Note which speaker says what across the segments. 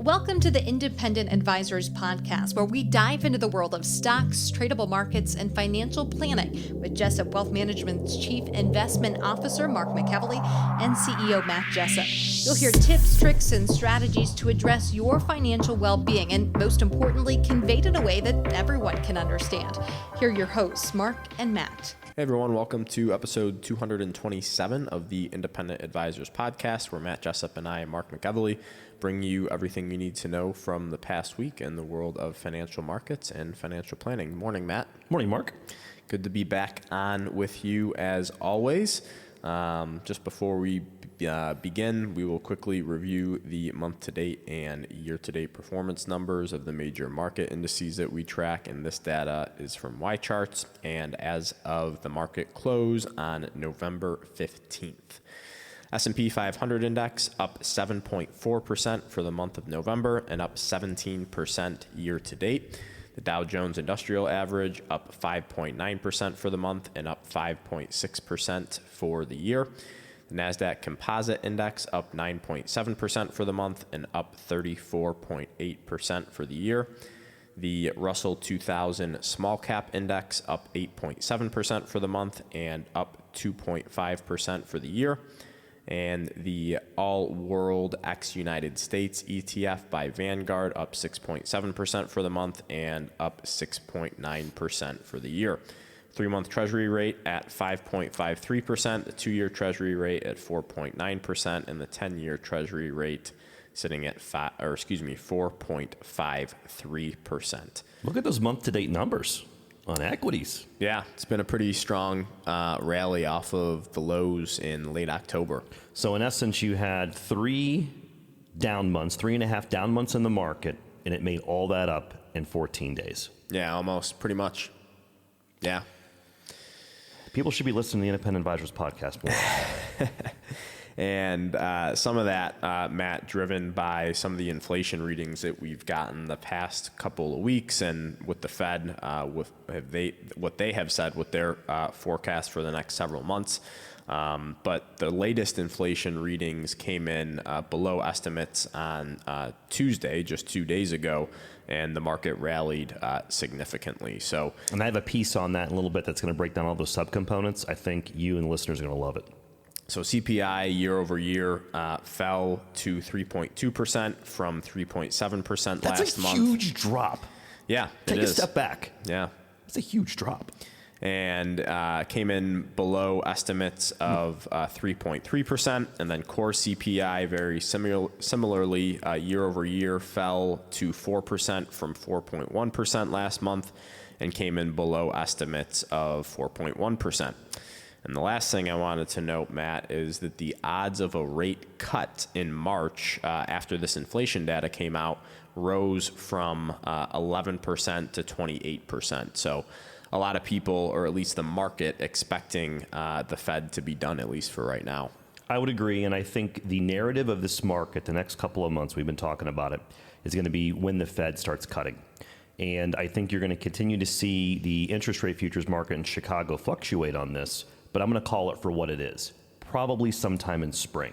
Speaker 1: Welcome to the Independent Advisors Podcast, where we dive into the world of stocks, tradable markets, and financial planning with Jessup Wealth Management's Chief Investment Officer, Mark McEvily, and CEO, Matt Jessup. You'll hear tips, tricks, and strategies to address your financial well-being and, most importantly, conveyed in a way that everyone can understand. Here are your hosts, Mark and Matt.
Speaker 2: Hey everyone, welcome to episode 227 of the Independent Advisors Podcast, where Matt Jessup and I, Mark McEvily, bring you everything you need to know from the past week in the world of financial markets and financial planning. Morning, Matt.
Speaker 3: Morning, Mark.
Speaker 2: Good to be back on with you as always. Just before we begin, we will quickly review the month-to-date and year-to-date performance numbers of the major market indices that we track, and this data is from Y-Charts, and as of the market close on November 15th. S&P 500 index up 7.4% for the month of November and up 17% year-to-date. The Dow Jones Industrial Average up 5.9% for the month and up 5.6% for the year. The NASDAQ Composite Index up 9.7% for the month and up 34.8% for the year. The Russell 2000 Small Cap Index up 8.7% for the month and up 2.5% for the year. And the All World X United States ETF by Vanguard up 6.7% for the month and up 6.9% for the year. 3-month Treasury rate at 5.53%, the 2-year Treasury rate at 4.9%, and the 10-year Treasury rate sitting at 4.53%.
Speaker 3: Look at those month-to-date numbers on equities.
Speaker 2: Yeah, it's been a pretty strong rally off of the lows in late October.
Speaker 3: So in essence, you had 3 down months, 3.5 down months in the market, and it made all that up in 14 days.
Speaker 2: Yeah, almost, pretty much. Yeah.
Speaker 3: People should be listening to the Independent Advisors Podcast more.
Speaker 2: And some of that, Matt, driven by some of the inflation readings that we've gotten the past couple of weeks, and with the Fed, what they have said with their forecast for the next several months. But the latest inflation readings came in below estimates on Tuesday, just 2 days ago, and the market rallied significantly. So,
Speaker 3: and I have a piece on that in a little bit that's going to break down all those subcomponents. I think you and the listeners are going to love it.
Speaker 2: So CPI year over year fell to 3.2% from 3.7% last month.
Speaker 3: That's a huge drop.
Speaker 2: Yeah,
Speaker 3: Take a step back.
Speaker 2: Yeah.
Speaker 3: That's a huge drop.
Speaker 2: And came in below estimates of 3.3%. And then core CPI very similarly year over year fell to 4% from 4.1% last month and came in below estimates of 4.1%. And the last thing I wanted to note, Matt, is that the odds of a rate cut in March after this inflation data came out rose from 11% to 28%. So a lot of people, or at least the market, expecting the Fed to be done, at least for right now.
Speaker 3: I would agree, and I think the narrative of this market the next couple of months, we've been talking about it, is going to be when the Fed starts cutting. And I think you're going to continue to see the interest rate futures market in Chicago fluctuate on this, but I'm going to call it for what it is. Probably sometime in spring.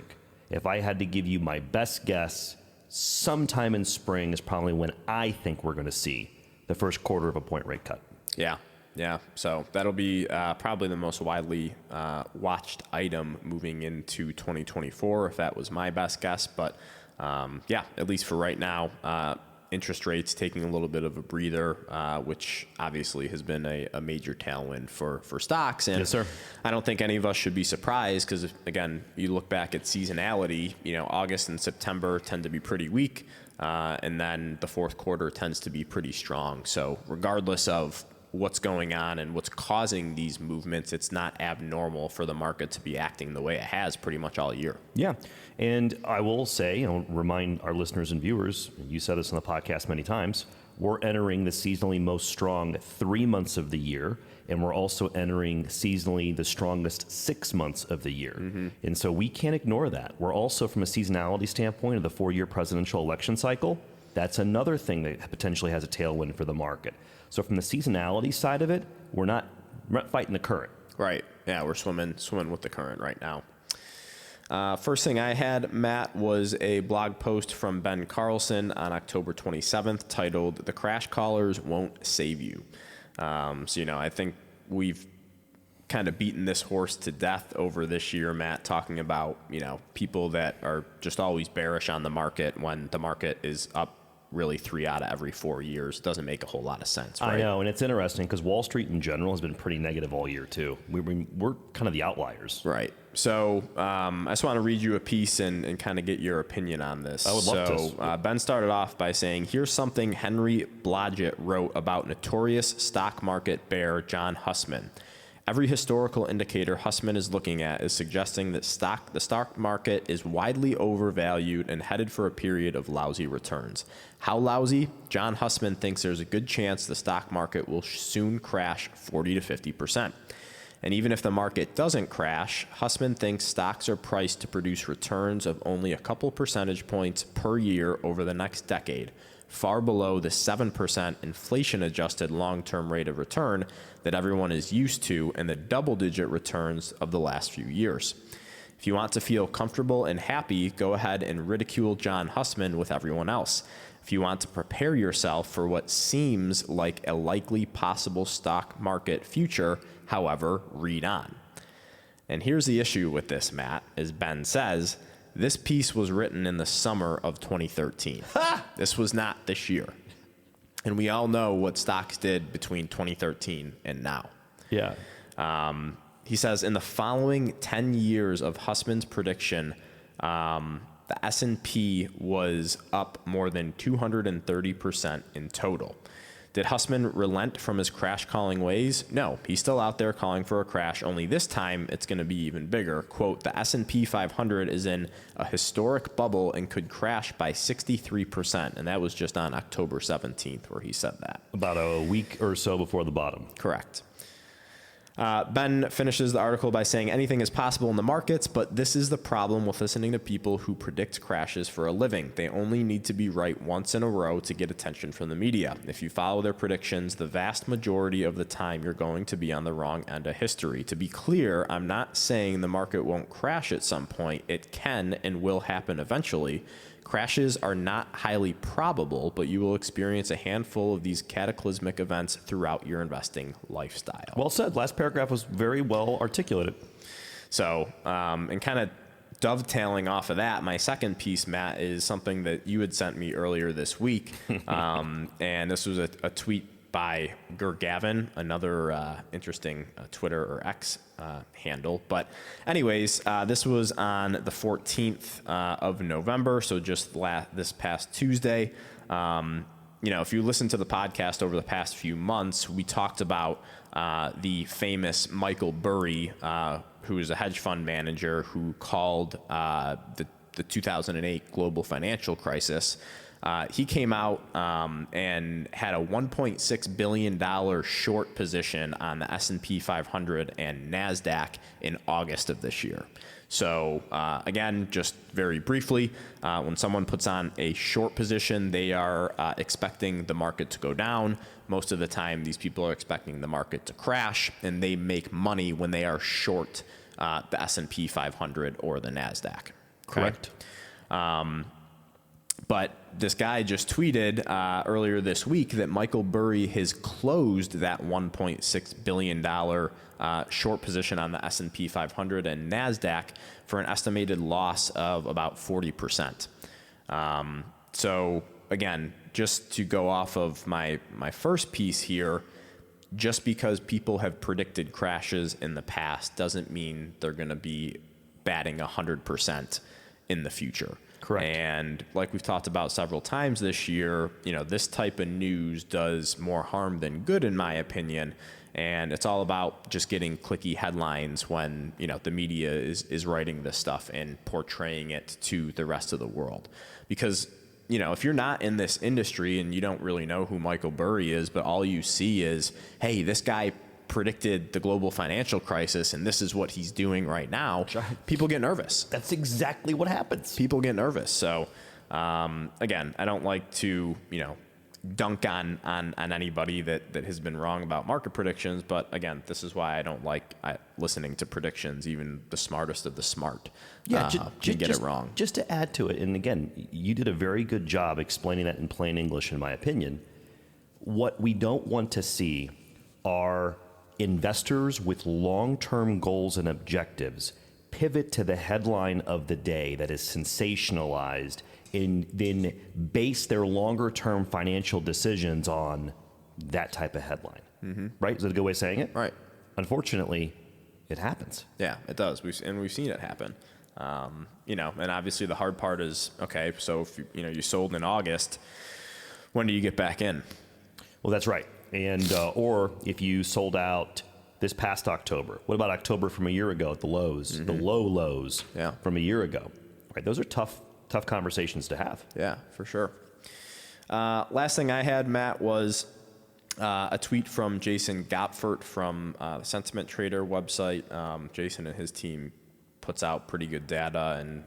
Speaker 3: If I had to give you my best guess, sometime in spring is probably when I think we're going to see the first quarter of a point rate cut.
Speaker 2: Yeah. So that'll be probably the most widely watched item moving into 2024, if that was my best guess. But at least for right now, interest rates taking a little bit of a breather, which obviously has been a major tailwind for stocks. And
Speaker 3: yes, sir.
Speaker 2: I don't think any of us should be surprised because, again, you look back at seasonality, August and September tend to be pretty weak, and then the fourth quarter tends to be pretty strong. So regardless of what's going on and what's causing these movements, it's not abnormal for the market to be acting the way it has pretty much all year.
Speaker 3: Yeah. And I will say, remind our listeners and viewers, you said this on the podcast many times, we're entering the seasonally most strong 3 months of the year, and we're also entering seasonally the strongest 6 months of the year. Mm-hmm. And so we can't ignore that. We're also, from a seasonality standpoint of the 4-year presidential election cycle, that's another thing that potentially has a tailwind for the market. So from the seasonality side of it, we're not fighting the current.
Speaker 2: Right. Yeah, we're swimming with the current right now. First thing I had, Matt, was a blog post from Ben Carlson on October 27th titled "The Crash Callers Won't Save You." I think we've kind of beaten this horse to death over this year, Matt, talking about, people that are just always bearish on the market when the market is up really 3 out of every 4 years. Doesn't make a whole lot of sense, right?
Speaker 3: I know, and it's interesting because Wall Street in general has been pretty negative all year too. We're kind of the outliers.
Speaker 2: Right. So I just want to read you a piece and kind of get your opinion on this.
Speaker 3: I would love to.
Speaker 2: Ben started off by saying, here's something Henry Blodgett wrote about notorious stock market bear John Hussman. Every historical indicator Hussman is looking at is suggesting that the stock market is widely overvalued and headed for a period of lousy returns. How lousy? John Hussman thinks there's a good chance the stock market will soon crash 40 to 50%. And even if the market doesn't crash, Hussman thinks stocks are priced to produce returns of only a couple percentage points per year over the next decade, far below the 7% inflation-adjusted long-term rate of return that everyone is used to and the double-digit returns of the last few years. If you want to feel comfortable and happy, go ahead and ridicule John Hussman with everyone else. If you want to prepare yourself for what seems like a likely possible stock market future, however, read on. And here's the issue with this, Matt, as Ben says, this piece was written in the summer of 2013. This was not this year. And we all know what stocks did between 2013 and now.
Speaker 3: Yeah.
Speaker 2: He says, in the following 10 years of Hussman's prediction, the S&P was up more than 230% in total. Did Hussman relent from his crash calling ways? No, he's still out there calling for a crash, only this time it's going to be even bigger. Quote, the S&P 500 is in a historic bubble and could crash by 63%. And that was just on October 17th where he said that.
Speaker 3: About a week or so before the bottom.
Speaker 2: Correct. Ben finishes the article by saying anything is possible in the markets, but this is the problem with listening to people who predict crashes for a living. They only need to be right once in a row to get attention from the media. If you follow their predictions, the vast majority of the time you're going to be on the wrong end of history. To be clear, I'm not saying the market won't crash at some point. It can and will happen eventually. Crashes are not highly probable, but you will experience a handful of these cataclysmic events throughout your investing lifestyle.
Speaker 3: Well said. Last paragraph was very well articulated.
Speaker 2: So, and kind of dovetailing off of that, my second piece, Matt, is something that you had sent me earlier this week. And this was a tweet by Gurgavin, another interesting Twitter or X handle. But anyways, this was on the 14th of November, so just this past Tuesday. If you listen to the podcast over the past few months, we talked about the famous Michael Burry, who is a hedge fund manager who called the 2008 global financial crisis. He came out and had a $1.6 billion short position on the S&P 500 and NASDAQ in August of this year. So again, just very briefly, when someone puts on a short position, they are expecting the market to go down. Most of the time, these people are expecting the market to crash, and they make money when they are short the S&P 500 or the NASDAQ.
Speaker 3: Correct.
Speaker 2: But this guy just tweeted earlier this week that Michael Burry has closed that $1.6 billion short position on the S&P 500 and NASDAQ for an estimated loss of about 40%. So again, just to go off of my first piece here, just because people have predicted crashes in the past doesn't mean they're going to be batting 100% in the future.
Speaker 3: Correct.
Speaker 2: And like we've talked about several times this year, this type of news does more harm than good, in my opinion. And it's all about just getting clicky headlines when, the media is writing this stuff and portraying it to the rest of the world. Because, if you're not in this industry and you don't really know who Michael Burry is, but all you see is, hey, this guy predicted the global financial crisis and this is what he's doing right now, people get nervous.
Speaker 3: That's exactly what happens.
Speaker 2: People get nervous. So, again, I don't like to, dunk on anybody that has been wrong about market predictions. But again, this is why I don't like listening to predictions. Even the smartest of the smart can get it wrong.
Speaker 3: Just to add to it, and again, you did a very good job explaining that in plain English, in my opinion. What we don't want to see are investors with long-term goals and objectives pivot to the headline of the day that is sensationalized and then base their longer-term financial decisions on that type of headline. Mm-hmm. Right? Is that a good way of saying it?
Speaker 2: Right.
Speaker 3: Unfortunately, it happens.
Speaker 2: Yeah, it does. We've seen it happen. And obviously the hard part is, okay, so if you sold in August, when do you get back in?
Speaker 3: Well, that's right. And or if you sold out this past October, what about October from a year ago at the lows, the low lows from a year ago? Right, those are tough conversations to have.
Speaker 2: Yeah, for sure. Last thing I had, Matt, was a tweet from Jason Gopfert from the Sentiment Trader website. Jason and his team puts out pretty good data and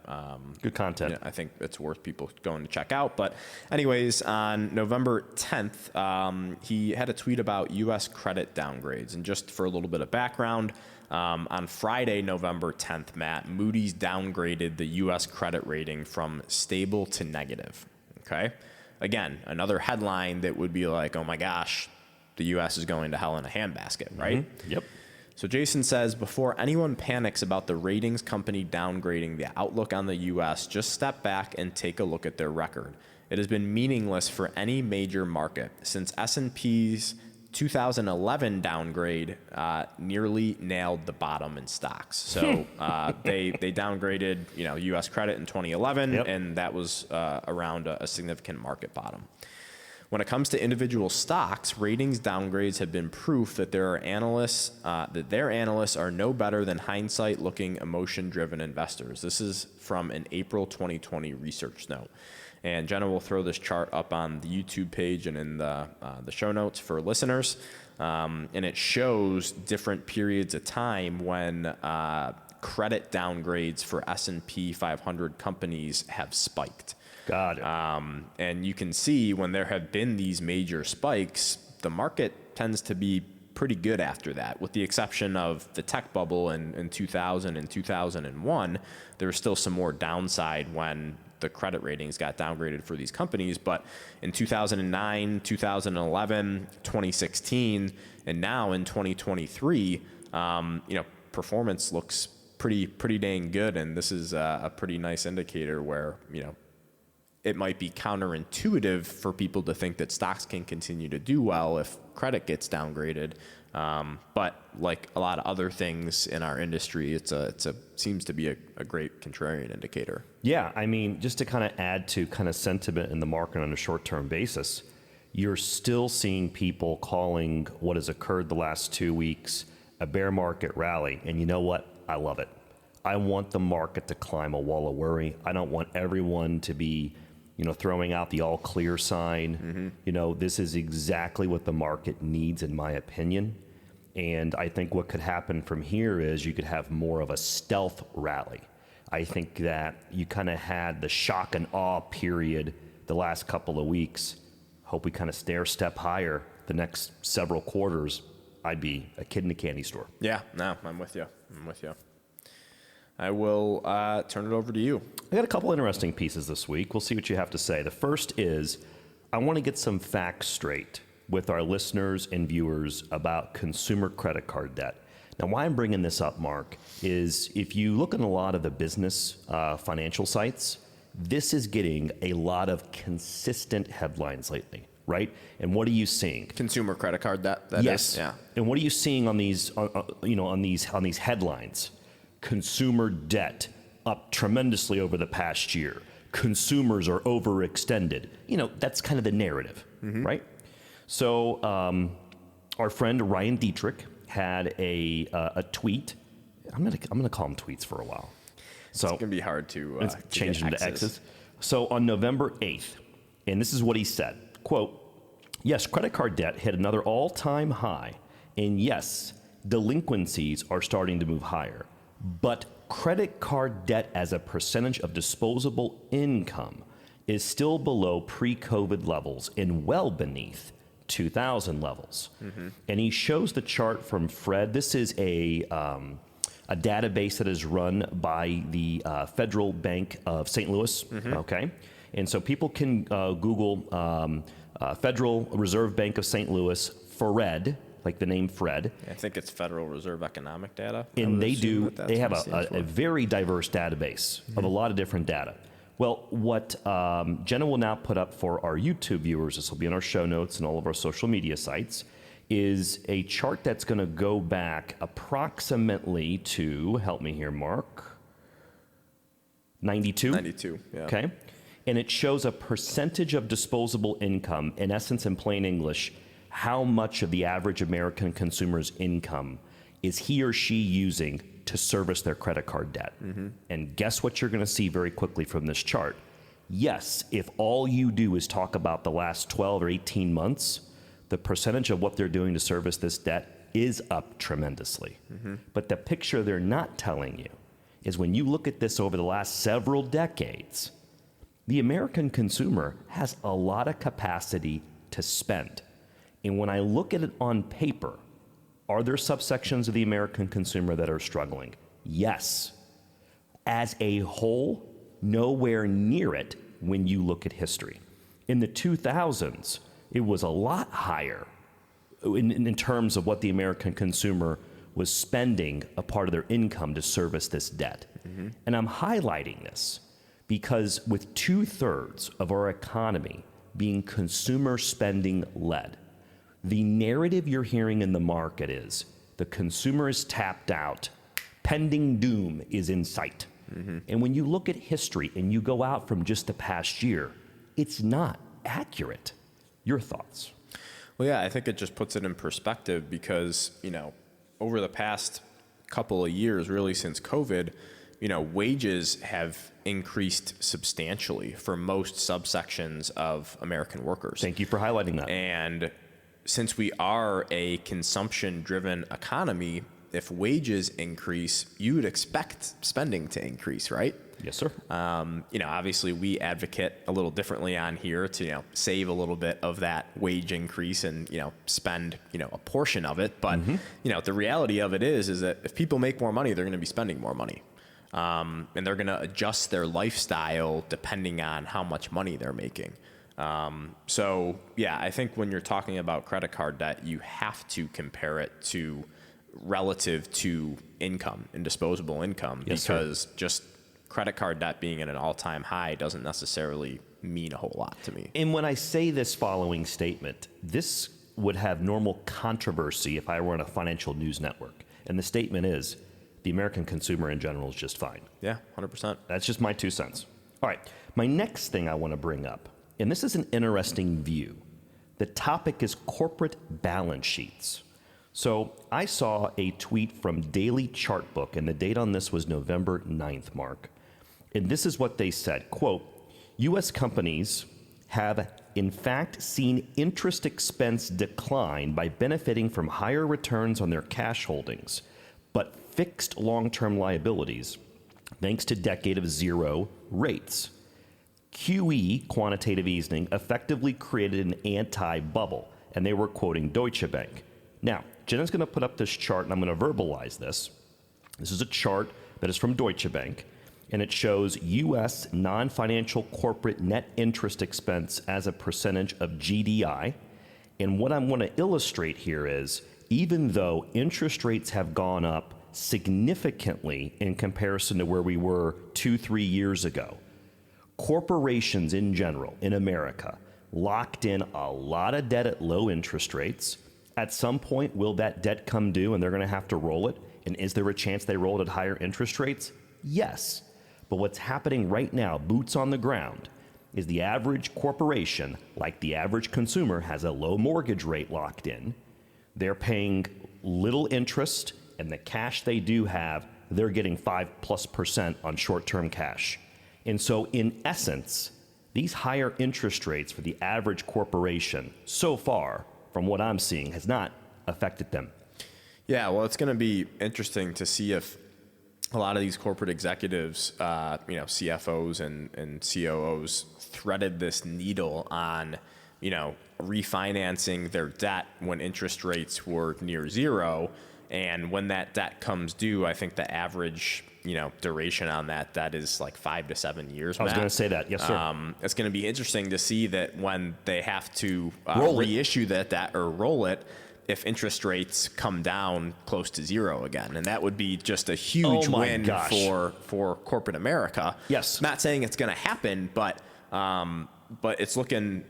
Speaker 3: good content.
Speaker 2: I think it's worth people going to check out. But anyways, on November 10th, he had a tweet about U.S. credit downgrades. And just for a little bit of background, on Friday, November 10th, Matt, Moody's downgraded the U.S. credit rating from stable to negative. Okay? Again, another headline that would be like, oh my gosh, the U.S. is going to hell in a handbasket, right?
Speaker 3: Mm-hmm. Yep.
Speaker 2: So Jason says, before anyone panics about the ratings company downgrading the outlook on the U.S., just step back and take a look at their record. It has been meaningless for any major market since S&P's 2011 downgrade nearly nailed the bottom in stocks. So they downgraded U.S. credit in 2011, and that was around a significant market bottom. When it comes to individual stocks, ratings downgrades have been proof that their analysts are no better than hindsight-looking, emotion-driven investors. This is from an April 2020 research note. And Jenna will throw this chart up on the YouTube page and in the show notes for listeners. And it shows different periods of time when credit downgrades for S&P 500 companies have spiked.
Speaker 3: Got it.
Speaker 2: And you can see when there have been these major spikes, the market tends to be pretty good after that, with the exception of the tech bubble in 2000 and 2001. There was still some more downside when the credit ratings got downgraded for these companies. But in 2009, 2011, 2016, and now in 2023, performance looks pretty dang good. And this is a pretty nice indicator where, it might be counterintuitive for people to think that stocks can continue to do well if credit gets downgraded. But like a lot of other things in our industry, it seems to be a great contrarian indicator.
Speaker 3: Yeah, I mean, just to kind of add to kind of sentiment in the market on a short-term basis, you're still seeing people calling what has occurred the last 2 weeks a bear market rally. And you know what? I love it. I want the market to climb a wall of worry. I don't want everyone to be throwing out the all clear sign. Mm-hmm. This is exactly what the market needs, in my opinion. And I think what could happen from here is you could have more of a stealth rally. I think that you kind of had the shock and awe period the last couple of weeks. Hope we kind of step higher the next several quarters. I'd be a kid in a candy store.
Speaker 2: Yeah, no, I'm with you. I will turn it over to you.
Speaker 3: I got a couple interesting pieces this week. We'll see what you have to say. The first is I want to get some facts straight with our listeners and viewers about consumer credit card debt. Now, why I'm bringing this up, Mark, is if you look at a lot of the business financial sites, this is getting a lot of consistent headlines lately, right? And what are you seeing?
Speaker 2: Consumer credit card debt.
Speaker 3: Yes.
Speaker 2: Is? Yeah.
Speaker 3: And what are you seeing on these, on these headlines? Consumer debt up tremendously over the past year. Consumers are overextended. That's kind of the narrative, right? So our friend Ryan Dietrich had a tweet. I'm gonna call them tweets for a while. So
Speaker 2: it's gonna be hard to
Speaker 3: change them to X's. So on November 8th, and this is what he said, quote, "Yes, credit card debt hit another all-time high, and yes, delinquencies are starting to move higher. But credit card debt as a percentage of disposable income is still below pre-COVID levels and well beneath 2000 levels. And he shows the chart from Fred. This is a database that is run by the Federal Bank of St. Louis, okay? And so people can Google Federal Reserve Bank of St. Louis, FRED, like the name Fred.
Speaker 2: I think it's Federal Reserve Economic Data.
Speaker 3: And they have a very diverse database of a lot of different data. Well, what Jenna will now put up for our YouTube viewers, this will be in our show notes and all of our social media sites, is a chart that's going to go back approximately to, help me here, Mark, 92?
Speaker 2: 92, yeah.
Speaker 3: Okay. And it shows a percentage of disposable income, in essence, in plain English, how much of the average American consumer's income is he or she using to service their credit card debt. And guess what you're going to see very quickly from this chart? Yes, if all you do is talk about the last 12 or 18 months, the percentage of what they're doing to service this debt is up tremendously. But the picture they're not telling you is when you look at this over the last several decades, the American consumer has a lot of capacity to spend. And when I look at it on paper, are there subsections of the American consumer that are struggling? Yes. As a whole, nowhere near it when you look at history. In the 2000s, it was a lot higher in terms of what the American consumer was spending a part of their income to service this debt. And I'm highlighting this because with 2/3 of our economy being consumer spending led, the narrative you're hearing in the market is the consumer is tapped out, pending doom is in sight. And when you look at history and you go out from just the past year, it's not accurate. Your thoughts?
Speaker 2: Well, yeah, I think it just puts it in perspective because, over the past couple of years, really since COVID, wages have increased substantially for most subsections of American workers.
Speaker 3: Thank you for highlighting that.
Speaker 2: And since we are a consumption-driven economy, if wages increase, you would expect spending to increase, right?
Speaker 3: Yes, sir.
Speaker 2: Obviously we advocate a little differently on here to, save a little bit of that wage increase and, spend, a portion of it. But, the reality of it is that if people make more money, they're going to be spending more money. And they're going to adjust their lifestyle depending on how much money they're making. I think when you're talking about credit card debt, you have to compare it to relative to income and disposable income,
Speaker 3: yes,
Speaker 2: because just credit card debt being at an all-time high doesn't necessarily mean a whole lot to me.
Speaker 3: And when I say this following statement, this would have normal controversy if I were on a financial news network. And the statement is, the American consumer in general is just fine.
Speaker 2: Yeah, 100%.
Speaker 3: That's just my 2 cents. All right, my next thing I want to bring up, and this is an interesting view. The topic is corporate balance sheets. So I saw a tweet from Daily Chartbook, and the date on this was November 9th, Mark. And this is what they said, quote, U.S. companies have in fact seen interest expense decline by benefiting from higher returns on their cash holdings, but fixed long-term liabilities thanks to decade of zero rates. QE, quantitative easing, effectively created an anti-bubble, and they were quoting Deutsche Bank. Now, Jenna's going to put up this chart, and I'm going to verbalize this. This is a chart that is from Deutsche Bank, and it shows U.S. non-financial corporate net interest expense as a percentage of GDI. And what I'm going to illustrate here is, even though interest rates have gone up significantly in comparison to where we were 2-3 years ago, corporations in general in America locked in a lot of debt at low interest rates. At some point, will that debt come due and they're going to have to roll it? And is there a chance they roll it at higher interest rates? Yes. But what's happening right now, boots on the ground, is the average corporation, like the average consumer, has a low mortgage rate locked in. They're paying little interest, and the cash they do have, they're getting 5+% on short-term cash. And so in essence, these higher interest rates for the average corporation so far, from what I'm seeing, has not affected them.
Speaker 2: Yeah, well, it's going to be interesting to see if a lot of these corporate executives, CFOs and COOs threaded this needle on, refinancing their debt when interest rates were near zero. And when that debt comes due, I think the average, duration on that debt is like 5 to 7 years.
Speaker 3: I was going to say that. Yes, sir.
Speaker 2: It's going to be interesting to see that when they have to reissue that debt or roll it, if interest rates come down close to zero again. And that would be just a huge win for corporate America.
Speaker 3: Yes.
Speaker 2: Not saying it's going to happen, but it's looking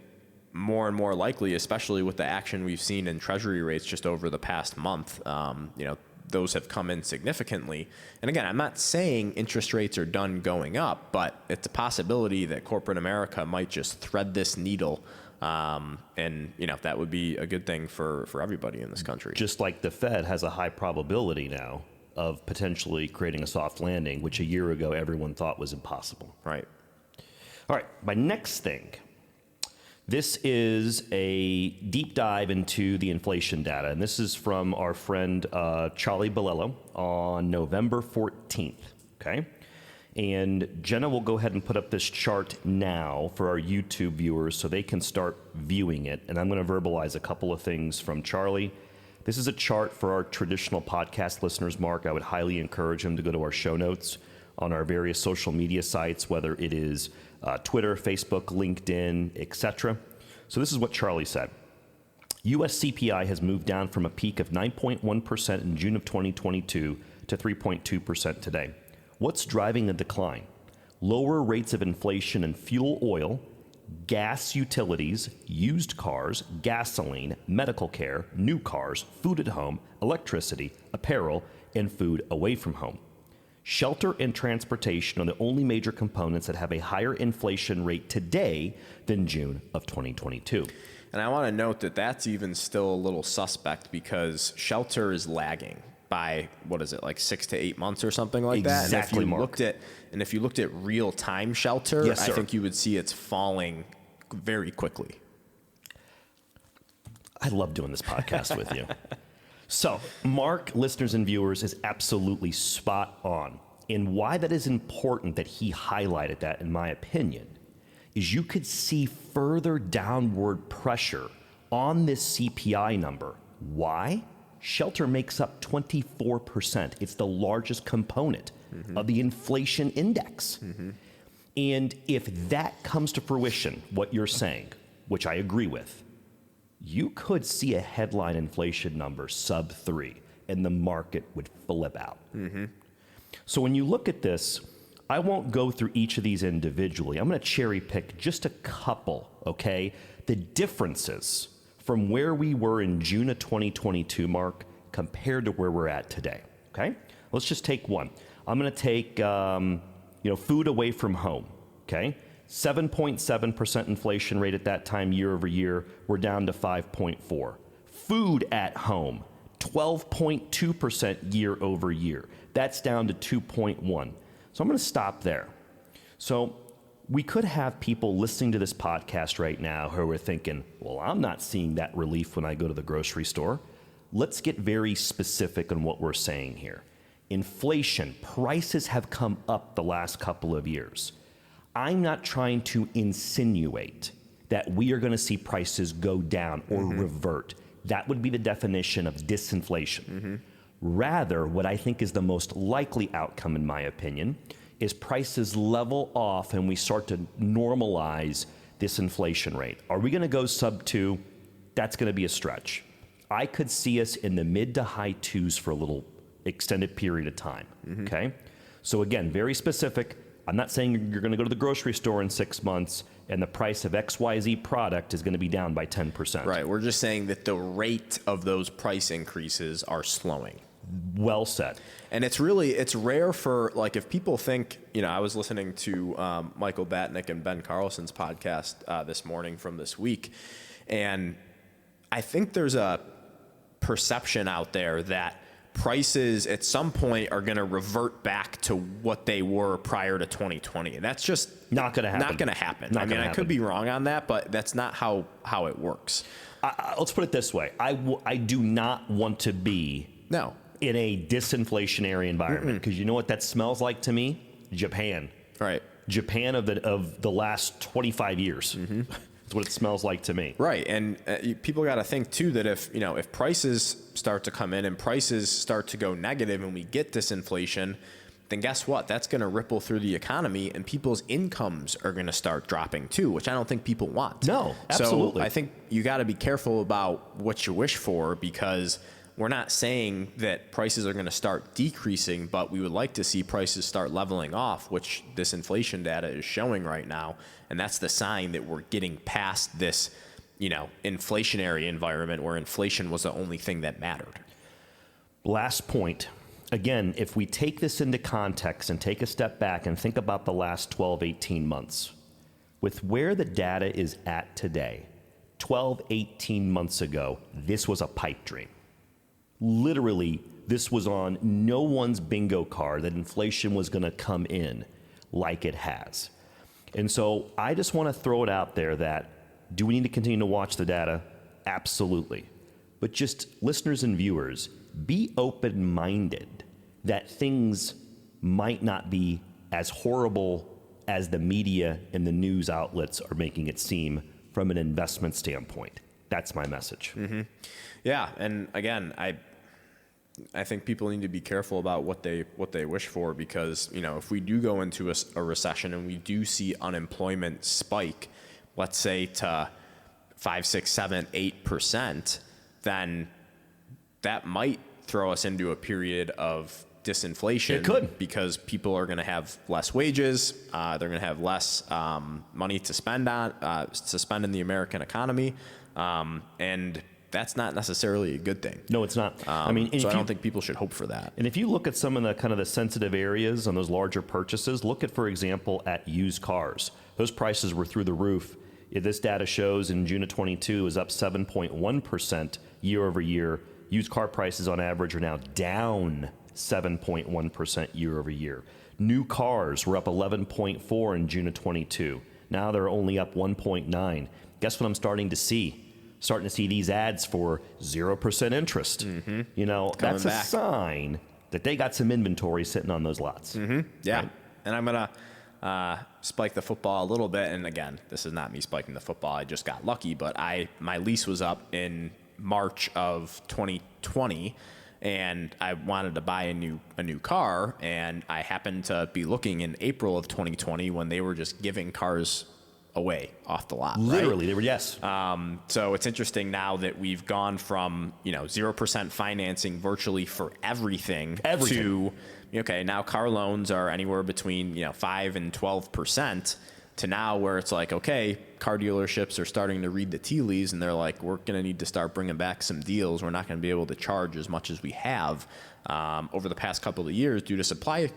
Speaker 2: more and more likely, especially with the action we've seen in treasury rates just over the past month. Those have come in significantly. And again, I'm not saying interest rates are done going up, but it's a possibility that corporate America might just thread this needle. And that would be a good thing for everybody in this country.
Speaker 3: Just like the Fed has a high probability now of potentially creating a soft landing, which a year ago everyone thought was impossible.
Speaker 2: Right.
Speaker 3: All right, my next thing. This is a deep dive into the inflation data, and this is from our friend Charlie Bolello on November 14th, okay? And Jenna will go ahead and put up this chart now for our YouTube viewers so they can start viewing it, and I'm going to verbalize a couple of things from Charlie. This is a chart for our traditional podcast listeners, Mark. I would highly encourage them to go to our show notes on our various social media sites, whether it is Twitter, Facebook, LinkedIn, etc. So this is what Charlie said. U.S. CPI has moved down from a peak of 9.1% in June of 2022 to 3.2% today. What's driving the decline? Lower rates of inflation in fuel oil, gas utilities, used cars, gasoline, medical care, new cars, food at home, electricity, apparel, and food away from home. Shelter and transportation are the only major components that have a higher inflation rate today than June of 2022.
Speaker 2: And I want to note that that's even still a little suspect because shelter is lagging by, like 6 to 8 months or something like that.
Speaker 3: Exactly, Mark.
Speaker 2: And if you looked at real-time shelter,
Speaker 3: yes,
Speaker 2: I think you would see it's falling very quickly.
Speaker 3: I love doing this podcast with you. So, Mark, listeners and viewers, is absolutely spot on. And why that is important that he highlighted that, in my opinion, is you could see further downward pressure on this CPI number. Why? Shelter makes up 24%. It's the largest component of the inflation index. And if that comes to fruition, what you're saying, which I agree with, you could see a headline inflation number sub 3 and the market would flip out. So when you look at this, I won't go through each of these individually. I'm going to cherry pick just a couple, okay? The differences from where we were in June of 2022, Mark, compared to where we're at today, okay? Let's just take one. I'm going to take, food away from home, okay? 7.7% inflation rate at that time year over year. We're down to 5.4. Food at home, 12.2% year over year. That's down to 2.1. So I'm going to stop there. So we could have people listening to this podcast right now who are thinking, well, I'm not seeing that relief when I go to the grocery store. Let's get very specific on what we're saying here. Inflation, prices have come up the last couple of years. I'm not trying to insinuate that we are going to see prices go down or revert. That would be the definition of disinflation. Rather, what I think is the most likely outcome, in my opinion, is prices level off and we start to normalize this inflation rate. Are we going to go sub 2? That's going to be a stretch. I could see us in the mid to high 2s for a little extended period of time, okay? So again, very specific. I'm not saying you're going to go to the grocery store in 6 months and the price of XYZ product is going to be down by 10%.
Speaker 2: Right. We're just saying that the rate of those price increases are slowing.
Speaker 3: Well said.
Speaker 2: And it's rare for, like, if people think, I was listening to Michael Batnick and Ben Carlson's podcast this morning from this week, and I think there's a perception out there that prices at some point are going to revert back to what they were prior to 2020. And that's just
Speaker 3: not going to happen.
Speaker 2: Not going to happen. I could be wrong on that, but that's not how it works.
Speaker 3: Let's put it this way. I do not want to be in a disinflationary environment. Because you know what that smells like to me? Japan.
Speaker 2: Right.
Speaker 3: Japan of the last 25 years. That's what it smells like to me.
Speaker 2: Right, and people got to think too that if prices start to come in and prices start to go negative and we get disinflation, then guess what? That's going to ripple through the economy and people's incomes are going to start dropping too, which I don't think people want.
Speaker 3: No, absolutely.
Speaker 2: So I think you got to be careful about what you wish for, because we're not saying that prices are going to start decreasing, but we would like to see prices start leveling off, which this inflation data is showing right now. And that's the sign that we're getting past this, inflationary environment where inflation was the only thing that mattered.
Speaker 3: Last point. Again, if we take this into context and take a step back and think about the last 12, 18 months, with where the data is at today, 12, 18 months ago, this was a pipe dream. Literally, this was on no one's bingo card that inflation was going to come in like it has. And so I just want to throw it out there that, do we need to continue to watch the data? Absolutely. But just listeners and viewers, be open-minded that things might not be as horrible as the media and the news outlets are making it seem from an investment standpoint. That's my message.
Speaker 2: Mm-hmm. Yeah, and again, I think people need to be careful about what they wish for, because if we do go into a recession and we do see unemployment spike, let's say to 5, 6, 7, 8%, then that might throw us into a period of disinflation.
Speaker 3: It could,
Speaker 2: because people are going to have less wages. They're going to have less money to spend in the American economy, and that's not necessarily a good thing.
Speaker 3: No, it's not.
Speaker 2: So I don't think people should hope for that.
Speaker 3: And if you look at some of the kind of the sensitive areas on those larger purchases, look at, for example, at used cars. Those prices were through the roof. This data shows in June of 22 is up 7.1% year over year. Used car prices on average are now down 7.1% year over year. New cars were up 11.4 in June of 22. Now they're only up 1.9. Guess what I'm starting to see? Starting to see these ads for 0% interest. Mm-hmm. That's a sign that they got some inventory sitting on those lots.
Speaker 2: Mm-hmm. Yeah. Right? And I'm going to spike the football a little bit. And again, this is not me spiking the football. I just got lucky, but my lease was up in March of 2020, and I wanted to buy a new car, and I happened to be looking in April of 2020 when they were just giving cars away off the lot.
Speaker 3: Literally,
Speaker 2: right?
Speaker 3: They were, yes.
Speaker 2: So it's interesting now that we've gone from 0% financing virtually for everything. To now car loans are anywhere between 5 and 12%, to now where it's like, okay, car dealerships are starting to read the tea leaves, and they're like, we're going to need to start bringing back some deals. We're not going to be able to charge as much as we have over the past couple of years due to supply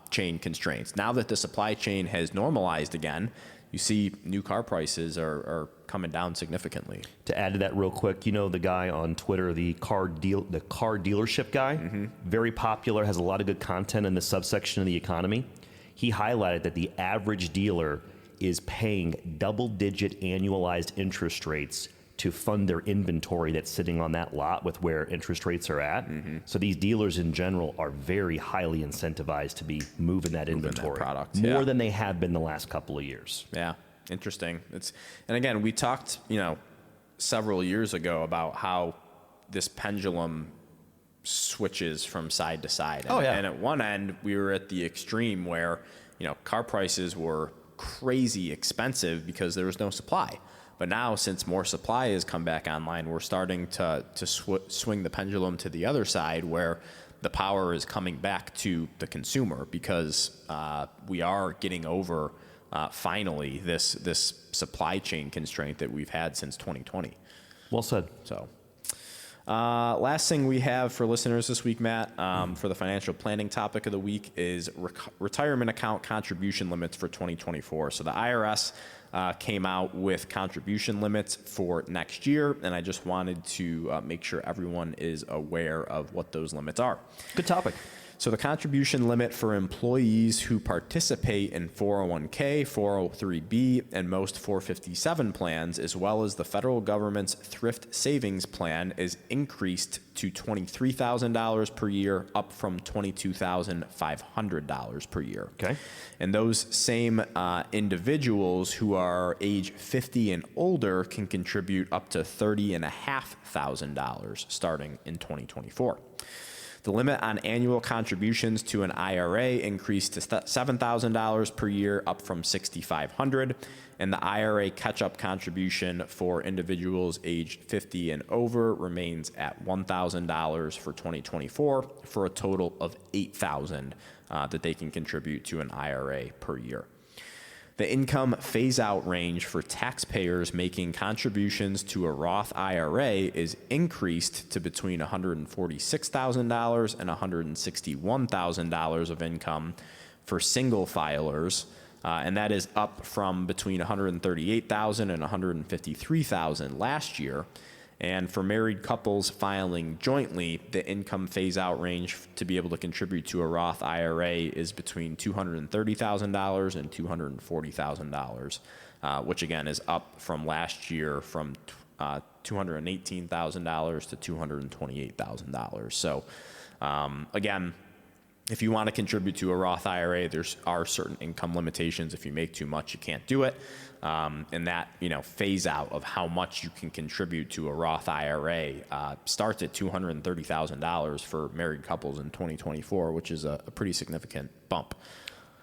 Speaker 2: chain constraints. Now that the supply chain has normalized again, you see new car prices are coming down significantly.
Speaker 3: To add to that real quick, the guy on Twitter, the car dealership guy, mm-hmm. very popular, has a lot of good content in the subsection of the economy. He highlighted that the average dealer is paying double-digit annualized interest rates to fund their inventory that's sitting on that lot with where interest rates are at. Mm-hmm. So these dealers in general are very highly incentivized to be moving that inventory,
Speaker 2: that product,
Speaker 3: more than they have been the last couple of years.
Speaker 2: Yeah, interesting. And again, we talked, several years ago about how this pendulum switches from side to side. And, and at one end, we were at the extreme where, car prices were crazy expensive because there was no supply. But now, since more supply has come back online, we're starting to swing the pendulum to the other side, where the power is coming back to the consumer, because we are getting over finally this supply chain constraint that we've had since 2020.
Speaker 3: Well said.
Speaker 2: So, last thing we have for listeners this week, Matt, for the financial planning topic of the week is retirement account contribution limits for 2024. So the IRS came out with contribution limits for next year, and I just wanted to make sure everyone is aware of what those limits are.
Speaker 3: Good topic.
Speaker 2: So the contribution limit for employees who participate in 401k, 403b, and most 457 plans, as well as the federal government's thrift savings plan, is increased to $23,000 per year, up from $22,500 per year.
Speaker 3: Okay.
Speaker 2: And those same individuals who are age 50 and older can contribute up to $30,500 starting in 2024. The limit on annual contributions to an IRA increased to $7,000 per year, up from $6,500, and the IRA catch-up contribution for individuals aged 50 and over remains at $1,000 for 2024, for a total of $8,000 that they can contribute to an IRA per year. The income phase-out range for taxpayers making contributions to a Roth IRA is increased to between $146,000 and $161,000 of income for single filers, and that is up from between $138,000 and $153,000 last year. And for married couples filing jointly, the income phase-out range to be able to contribute to a Roth IRA is between $230,000 and $240,000, which again is up from last year from $218,000 to $228,000. So again, if you want to contribute to a Roth IRA, there are certain income limitations. If you make too much, you can't do it. And that, phase out of how much you can contribute to a Roth IRA starts at $230,000 for married couples in 2024, which is a pretty significant bump.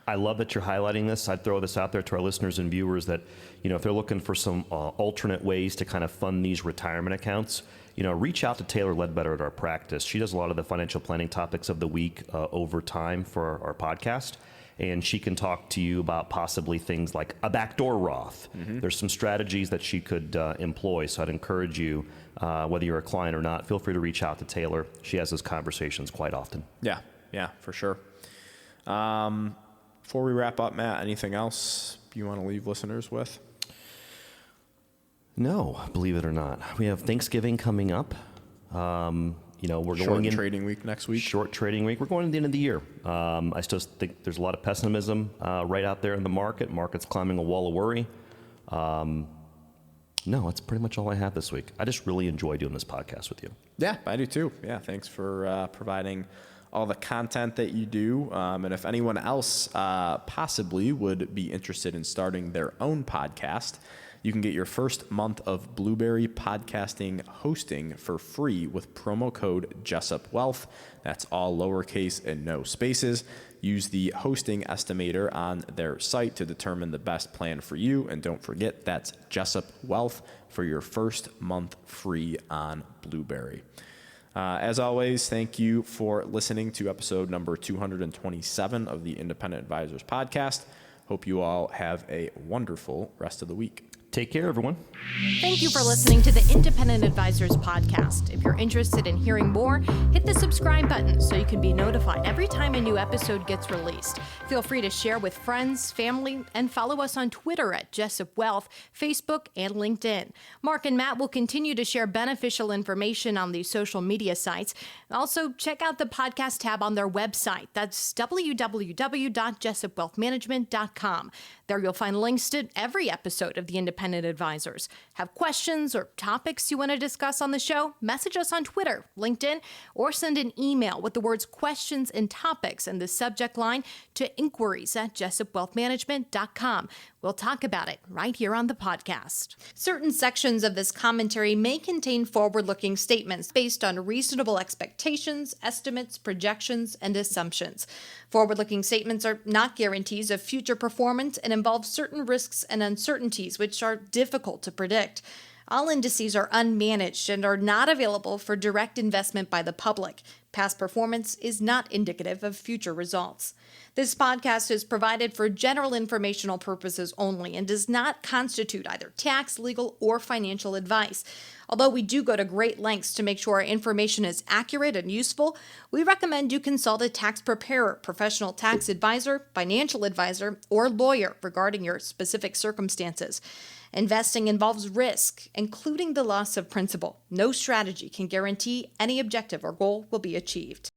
Speaker 3: I love that you're highlighting this. I'd throw this out there to our listeners and viewers that, if they're looking for some alternate ways to kind of fund these retirement accounts, reach out to Taylor Ledbetter at our practice. She does a lot of the financial planning topics of the week over time for our podcast. And she can talk to you about possibly things like a backdoor Roth. Mm-hmm. There's some strategies that she could employ. So I'd encourage you, whether you're a client or not, feel free to reach out to Taylor. She has those conversations quite often.
Speaker 2: Yeah, for sure. Before we wrap up, Matt, anything else you want to leave listeners with?
Speaker 3: No, believe it or not. We have Thanksgiving coming up. We're going in
Speaker 2: trading week next week.
Speaker 3: Short trading week. We're going to the end of the year. I still think there's a lot of pessimism right out there in the market. Market's climbing a wall of worry. No, that's pretty much all I have this week. I just really enjoy doing this podcast with you.
Speaker 2: Yeah, I do too. Yeah, thanks for providing all the content that you do. And if anyone else possibly would be interested in starting their own podcast, you can get your first month of Blueberry podcasting hosting for free with promo code JessupWealth. That's all lowercase and no spaces. Use the hosting estimator on their site to determine the best plan for you. And don't forget, that's JessupWealth for your first month free on Blueberry. As always, thank you for listening to episode number 227 of the Independent Advisors Podcast. Hope you all have a wonderful rest of the week.
Speaker 3: Take care, everyone.
Speaker 1: Thank you for listening to the Independent Advisors Podcast. If you're interested in hearing more, hit the subscribe button so you can be notified every time a new episode gets released. Feel free to share with friends, family, and follow us on Twitter at Jessup Wealth, Facebook, and LinkedIn. Mark and Matt will continue to share beneficial information on these social media sites. Also, check out the podcast tab on their website. That's www.jessupwealthmanagement.com. There you'll find links to every episode of the Independent Advisors. Have questions or topics you want to discuss on the show? Message us on Twitter, LinkedIn, or send an email with the words questions and topics in the subject line to inquiries@jessupwealthmanagement.com. We'll talk about it right here on the podcast. Certain sections of this commentary may contain forward-looking statements based on reasonable expectations, estimates, projections, and assumptions. Forward-looking statements are not guarantees of future performance and involve certain risks and uncertainties which are difficult to predict. All indices are unmanaged and are not available for direct investment by the public. Past performance is not indicative of future results. This podcast is provided for general informational purposes only and does not constitute either tax, legal, or financial advice. Although we do go to great lengths to make sure our information is accurate and useful, we recommend you consult a tax preparer, professional tax advisor, financial advisor, or lawyer regarding your specific circumstances. Investing involves risk, including the loss of principal. No strategy can guarantee any objective or goal will be achieved.